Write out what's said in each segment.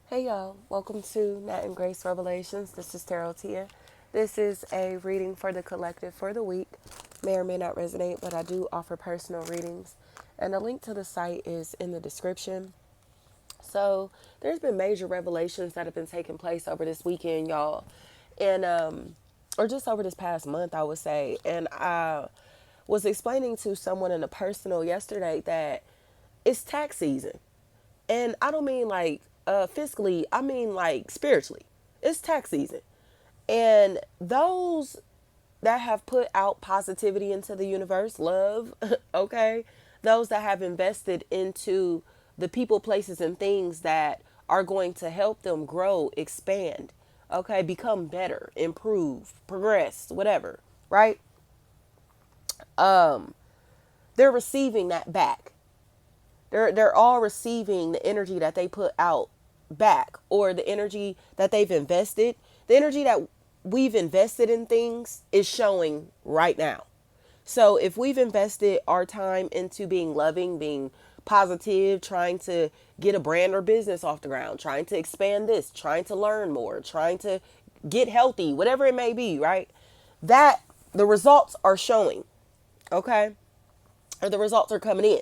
Hey y'all, welcome to Nat and Grace Revelations. This is Tarot Tia. This is a reading for the collective for the week. May or may not resonate, but I do offer personal readings. And the link to the site is in the description. So there's been major revelations that have been taking place over this weekend, y'all. And or just over this past month, I would say. And I was explaining to someone in a personal yesterday that it's tax season. And I don't mean like fiscally, I mean like spiritually. It's tax season. And those that have put out positivity into the universe, love, okay? Those that have invested into the people, places, and things that are going to help them grow, expand, okay? Become better, improve, progress, whatever, right? They're receiving that back. They're all receiving the energy that they put out back, or the energy that they've invested. The energy that we've invested in things is showing right now. So if we've invested our time into being loving, being positive, trying to get a brand or business off the ground, trying to expand this, trying to learn more, trying to get healthy, whatever it may be, right? That the results are showing, okay? Or the results are coming in.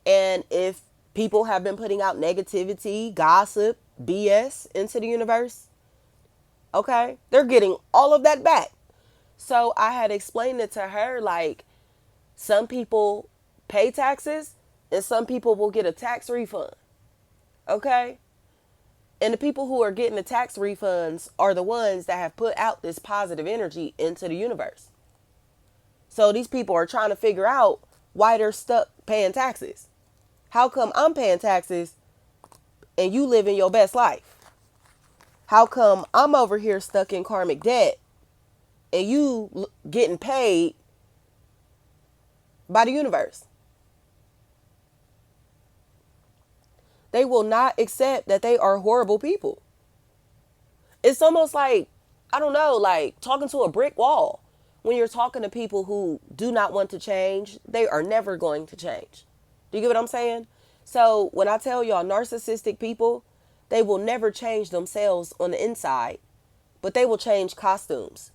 And if people have been putting out negativity, gossip, BS into the universe, okay, they're getting all of that back. So I had explained it to her like some people pay taxes and some people will get a tax refund, okay? And the people who are getting the tax refunds are the ones that have put out this positive energy into the universe. So these people are trying to figure out why they're stuck paying taxes. How come I'm paying taxes and you living your best life? How come I'm over here stuck in karmic debt and you getting paid by the universe? They will not accept that they are horrible people. It's almost like, I don't know, like talking to a brick wall. When you're talking to people who do not want to change, they are never going to change. Do you get what I'm saying? So when I tell y'all narcissistic people, they will never change themselves on the inside, but they will change costumes.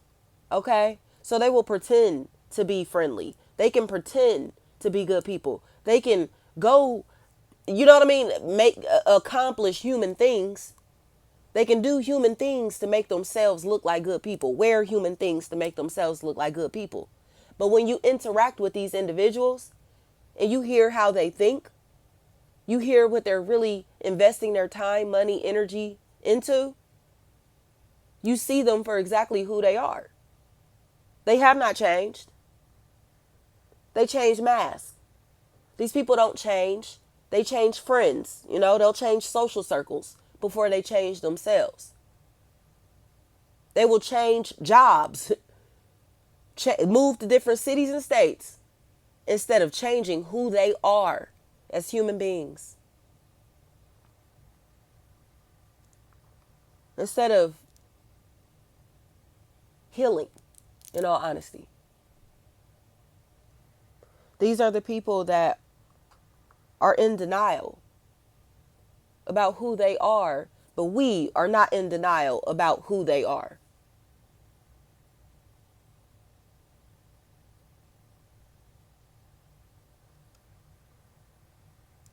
Okay? So they will pretend to be friendly. They can pretend to be good people. They can go, you know what I mean, accomplish human things. They can do human things to make themselves look like good people, wear human things to make themselves look like good people. But when you interact with these individuals and you hear how they think, you hear what they're really investing their time, money, energy into, you see them for exactly who they are. They have not changed. They change masks. These people don't change. They change friends. You know, they'll change social circles before they change themselves. They will change jobs, move to different cities and states instead of changing who they are as human beings. Instead of healing, in all honesty. These are the people that are in denial about who they are, but we are not in denial about who they are.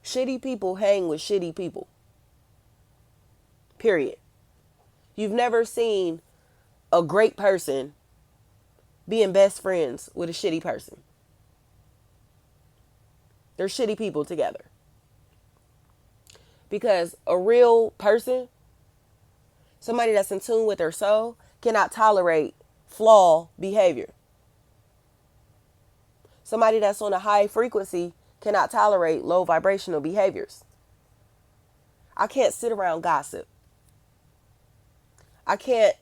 Shitty people hang with shitty people. Period. You've never seen a great person being best friends with a shitty person. They're shitty people together. Because a real person, somebody that's in tune with their soul, cannot tolerate flaw behavior. Somebody that's on a high frequency cannot tolerate low vibrational behaviors. I can't sit around gossip. I can't,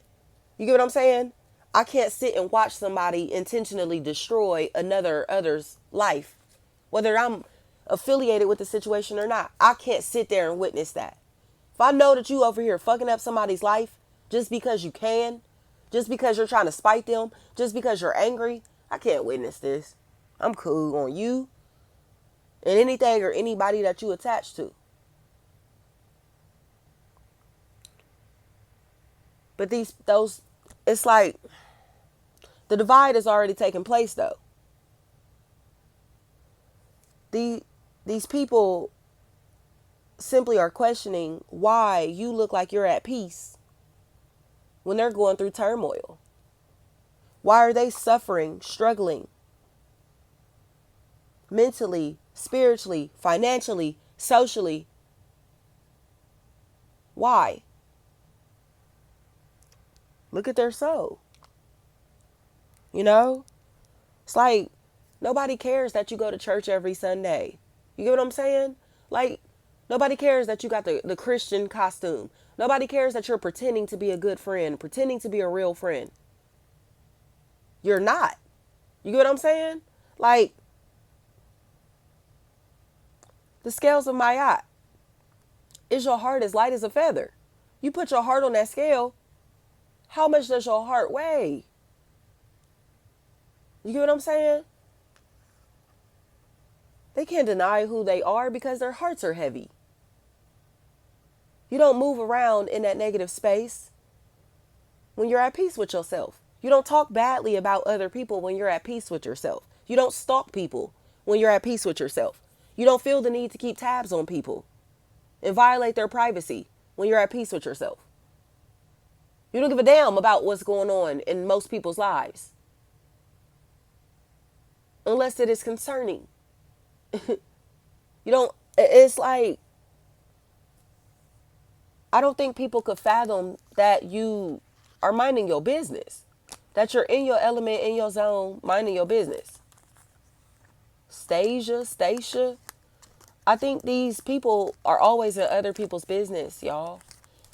you get what I'm saying? I can't sit and watch somebody intentionally destroy other's life, whether I'm affiliated with the situation or not. I can't sit there and witness that. If I know that you over here fucking up somebody's life just because you can, just because you're trying to spite them, just because you're angry, I can't witness this. I'm cool on you and anything or anybody that you attach to. But it's like the divide has already taken place though. These people simply are questioning why you look like you're at peace when they're going through turmoil. Why are they suffering, struggling mentally, spiritually, financially, socially? Why? Look at their soul. You know? It's like nobody cares that you go to church every Sunday. You get what I'm saying? Like, nobody cares that you got the Christian costume. Nobody cares that you're pretending to be a good friend, pretending to be a real friend. You're not. You get what I'm saying? Like, the scales of my eye. Is your heart as light as a feather? You put your heart on that scale, how much does your heart weigh? You get what I'm saying? They can't deny who they are because their hearts are heavy. You don't move around in that negative space when you're at peace with yourself. You don't talk badly about other people when you're at peace with yourself. You don't stalk people when you're at peace with yourself. You don't feel the need to keep tabs on people and violate their privacy when you're at peace with yourself. You don't give a damn about what's going on in most people's lives unless it is concerning. It's like, I don't think people could fathom that you are minding your business, that you're in your element, in your zone, minding your business. Stacia, I think these people are always in other people's business, y'all.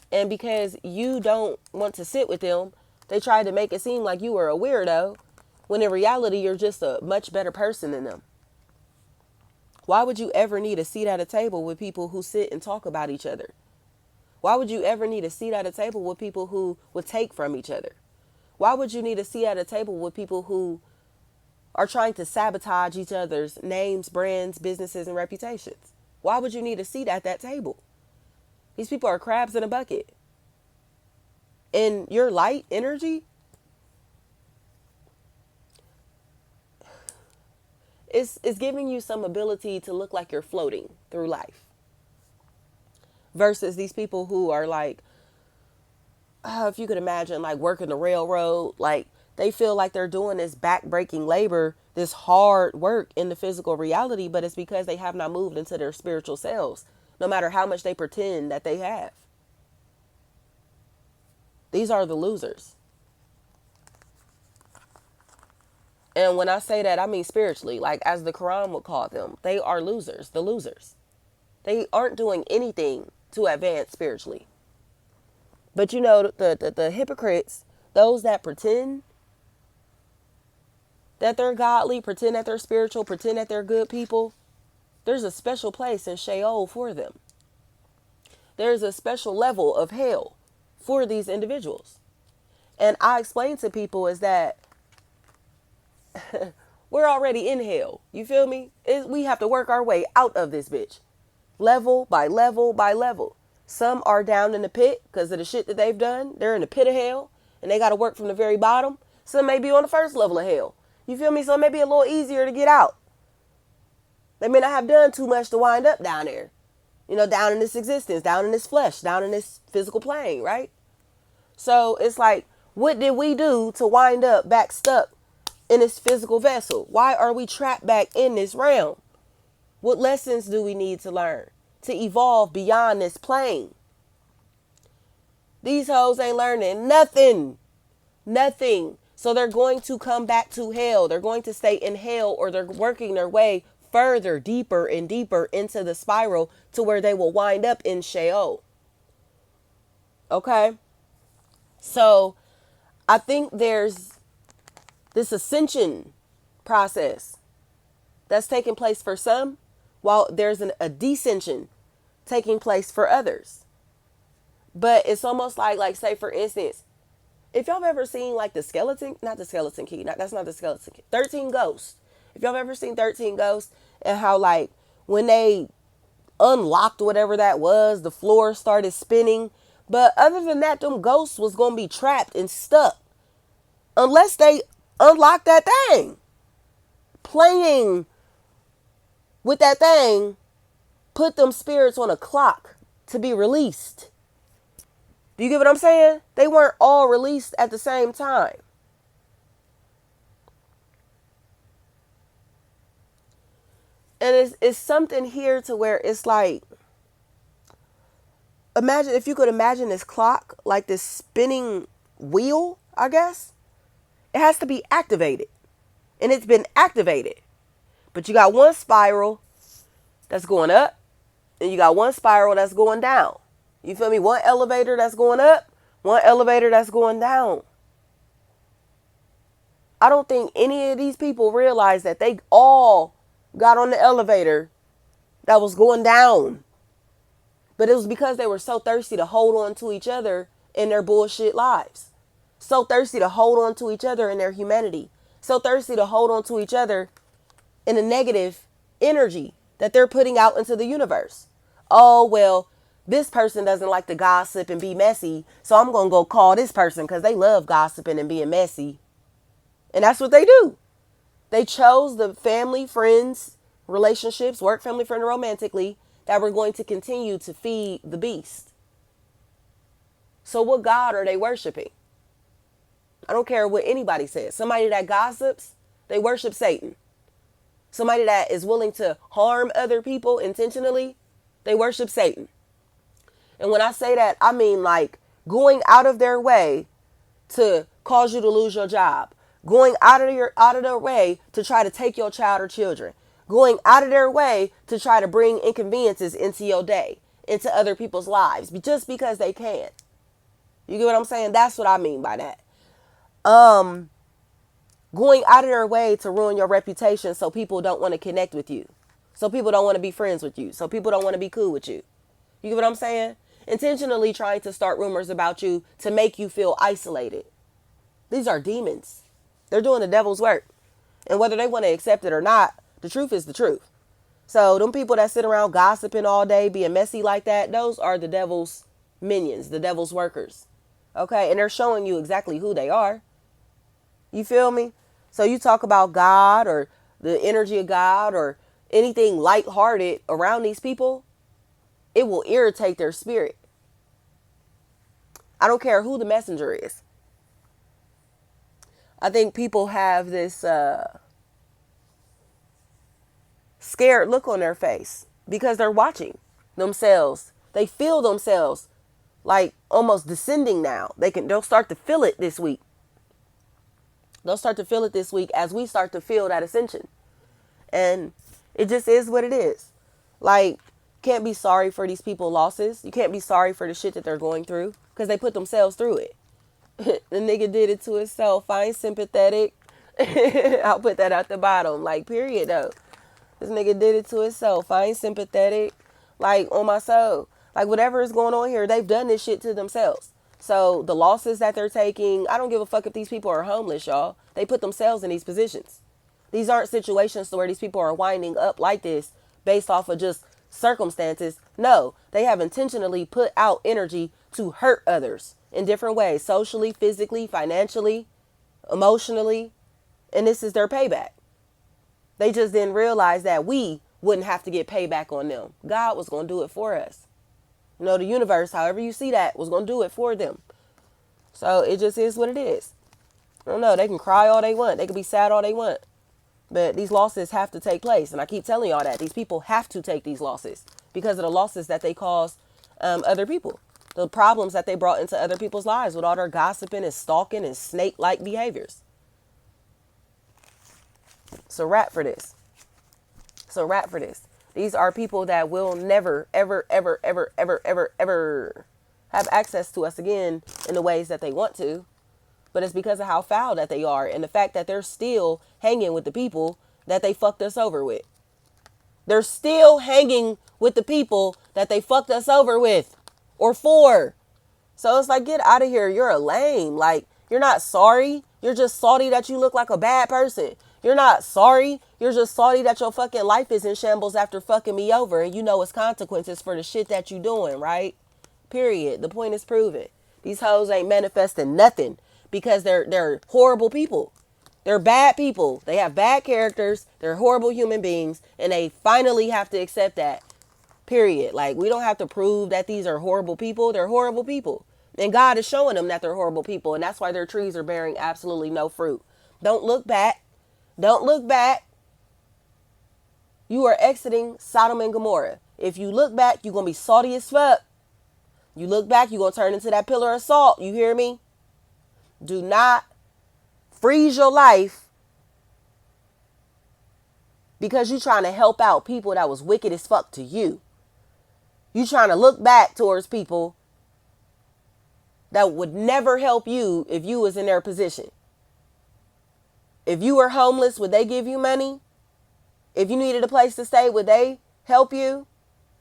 And because you don't want to sit with them, they try to make it seem like you are a weirdo, when in reality, you're just a much better person than them. Why would you ever need a seat at a table with people who sit and talk about each other? Why would you ever need a seat at a table with people who would take from each other? Why would you need a seat at a table with people who are trying to sabotage each other's names, brands, businesses, and reputations? Why would you need a seat at that table? These people are crabs in a bucket. And your light energy is giving you some ability to look like you're floating through life. Versus these people who are like, if you could imagine, like working the railroad, like they feel like they're doing this back-breaking labor, this hard work in the physical reality, but it's because they have not moved into their spiritual selves, no matter how much they pretend that they have. These are the losers. And when I say that, I mean spiritually, like as the Quran would call them. They are losers, the losers. They aren't doing anything to advance spiritually. But you know, the hypocrites, those that pretend that they're godly, pretend that they're spiritual, pretend that they're good people, there's a special place in Sheol for them. There's a special level of hell for these individuals. And I explain to people is that we're already in hell. You feel me? We have to work our way out of this bitch. Level by level by level. Some are down in the pit because of the shit that they've done. They're in the pit of hell and they got to work from the very bottom. Some may be on the first level of hell. You feel me? So it may be a little easier to get out. They may not have done too much to wind up down there. You know, down in this existence, down in this flesh, down in this physical plane, right? So it's like, what did we do to wind up back stuck in this physical vessel? Why are we trapped back in this realm? What lessons do we need to learn to evolve beyond this plane? These hoes ain't learning nothing. Nothing. So they're going to come back to hell. They're going to stay in hell, or they're working their way further, deeper and deeper into the spiral to where they will wind up in Sheol. Okay? So I think there's this ascension process that's taking place for some, while there's a descension taking place for others. But it's almost like say for instance, if y'all have ever seen like that's not the Skeleton Key, 13 Ghosts. If y'all have ever seen 13 Ghosts and how like when they unlocked whatever that was, the floor started spinning, But other than that, them ghosts was going to be trapped and stuck unless they unlock that thing. Playing with that thing put them spirits on a clock to be released. Do you get what I'm saying? They weren't all released at the same time. And it's something here to where it's like, imagine if you could imagine this clock like this spinning wheel, I guess. It has to be activated. And it's been activated. But you got one spiral that's going up, and you got one spiral that's going down. You feel me? One elevator that's going up, one elevator that's going down. I don't think any of these people realize that they all got on the elevator that was going down. But it was because they were so thirsty to hold on to each other in their bullshit lives. So thirsty to hold on to each other in their humanity. So thirsty to hold on to each other in the negative energy that they're putting out into the universe. Oh, well, this person doesn't like to gossip and be messy, so I'm going to go call this person because they love gossiping and being messy. And that's what they do. They chose the family, friends, relationships, work, family, friend, romantically, that were going to continue to feed the beast. So what God are they worshiping? I don't care what anybody says. Somebody that gossips, they worship Satan. Somebody that is willing to harm other people intentionally, they worship Satan. And when I say that, I mean like going out of their way to cause you to lose your job. Going out of their way to try to take your child or children. Going out of their way to try to bring inconveniences into your day, into other people's lives, just because they can. You get what I'm saying? That's what I mean by that. Going out of their way to ruin your reputation so people don't want to connect with you. So people don't want to be friends with you. So people don't want to be cool with you. You get what I'm saying? Intentionally trying to start rumors about you to make you feel isolated. These are demons. They're doing the devil's work. And whether they want to accept it or not, the truth is the truth. So them people that sit around gossiping all day, being messy like that, those are the devil's minions, the devil's workers. Okay? And they're showing you exactly who they are. You feel me? So you talk about God or the energy of God or anything lighthearted around these people, it will irritate their spirit. I don't care who the messenger is. I think people have this scared look on their face because they're watching themselves. They feel themselves like almost descending now. They'll start to feel it this week. They'll start to feel it this week as we start to feel that ascension. And it just is what it is. Like, can't be sorry for these people's losses. You can't be sorry for the shit that they're going through because they put themselves through it. The nigga did it to himself. I ain't sympathetic. I'll put that at the bottom. Like, period, though. This nigga did it to himself. I ain't sympathetic. Like, on my soul. Like, whatever is going on here, they've done this shit to themselves. So, the losses that they're taking, I don't give a fuck if these people are homeless, y'all. They put themselves in these positions. These aren't situations where these people are winding up like this based off of just circumstances. No, they have intentionally put out energy to hurt others in different ways, socially, physically, financially, emotionally, and this is their payback. They just didn't realize that we wouldn't have to get payback on them. God was going to do it for us. You know, the universe, however you see that, was going to do it for them. So it just is what it is. I don't know. They can cry all they want. They can be sad all they want. But these losses have to take place. And I keep telling y'all that. These people have to take these losses because of the losses that they cause other people. The problems that they brought into other people's lives with all their gossiping and stalking and snake-like behaviors. It's a wrap for this. It's a wrap for this. These are people that will never, ever, ever, ever, ever, ever, ever have access to us again in the ways that they want to. But it's because of how foul that they are and the fact that they're still hanging with the people that they fucked us over with. They're still hanging with the people that they fucked us over with or for. So it's like, get out of here. You're a lame. Like, you're not sorry. You're just salty that you look like a bad person. You're not sorry. You're just salty that your fucking life is in shambles after fucking me over and you know it's consequences for the shit that you doing, right? Period. The point is proven. These hoes ain't manifesting nothing because they're horrible people. They're bad people. They have bad characters. They're horrible human beings, and they finally have to accept that. Period. Like, we don't have to prove that these are horrible people. They're horrible people. And God is showing them that they're horrible people, and that's why their trees are bearing absolutely no fruit. Don't look back. Don't look back. You are exiting Sodom and Gomorrah. If you look back, you're going to be salty as fuck. You look back, you're going to turn into that pillar of salt. You hear me? Do not freeze your life because you're trying to help out people that was wicked as fuck to you. You trying to look back towards people that would never help you if you was in their position. If you were homeless, would they give you money? If you needed a place to stay, would they help you?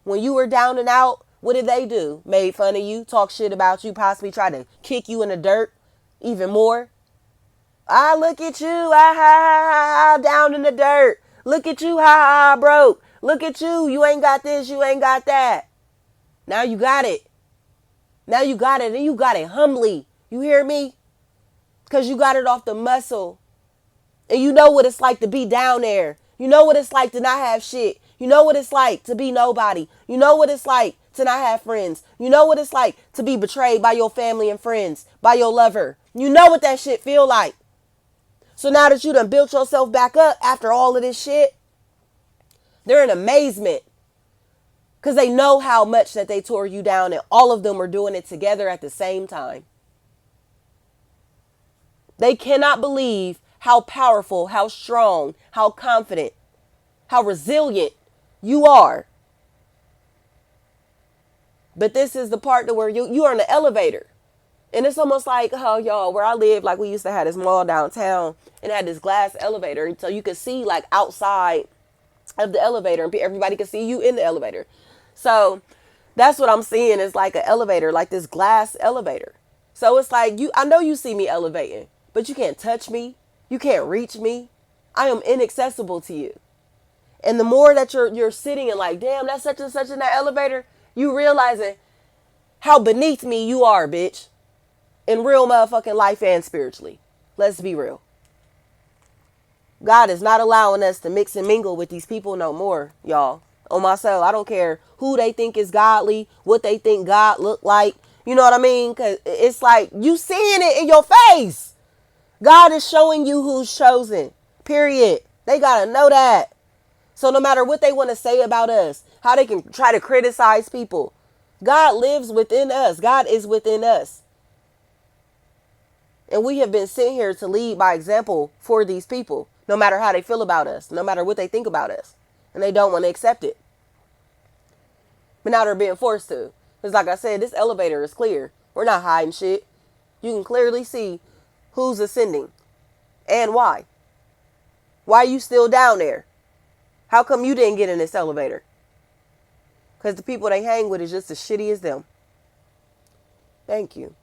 When you were down and out, what did they do? Made fun of you, talk shit about you, possibly try to kick you in the dirt even more. Ah, look at you, ah, ha, ha, ha, down in the dirt. Look at you, ha, ha, ha, broke. Look at you, you ain't got this, you ain't got that. Now you got it. Now you got it, and you got it humbly. You hear me? Because you got it off the muscle. And you know what it's like to be down there. You know what it's like to not have shit. You know what it's like to be nobody. You know what it's like to not have friends. You know what it's like to be betrayed by your family and friends, by your lover. You know what that shit feel like. So now that you done built yourself back up after all of this shit, they're in amazement. Because they know how much that they tore you down, and all of them are doing it together at the same time. They cannot believe how powerful, how strong, how confident, how resilient you are. But this is the part where you are in the elevator. And it's almost like, oh, y'all, where I live, like we used to have this mall downtown and had this glass elevator. So you could see like outside of the elevator and everybody could see you in the elevator. So that's what I'm seeing is like an elevator, like this glass elevator. So it's like, I know you see me elevating, but you can't touch me. You can't reach me. I am inaccessible to you. And the more that you're sitting and like, damn, that's such and such in that elevator, you realizing how beneath me you are, bitch. In real motherfucking life and spiritually. Let's be real. God is not allowing us to mix and mingle with these people no more, y'all. On my soul, I don't care who they think is godly, what they think God look like. You know what I mean? Because it's like you seeing it in your face. God is showing you who's chosen. Period. They got to know that. So no matter what they want to say about us, how they can try to criticize people, God lives within us. God is within us. And we have been sent here to lead by example for these people, no matter how they feel about us, no matter what they think about us. And they don't want to accept it. But now they're being forced to. Because like I said, this elevator is clear. We're not hiding shit. You can clearly see who's ascending and why. Why are you still down there? How come you didn't get in this elevator? Because the people they hang with is just as shitty as them. Thank you.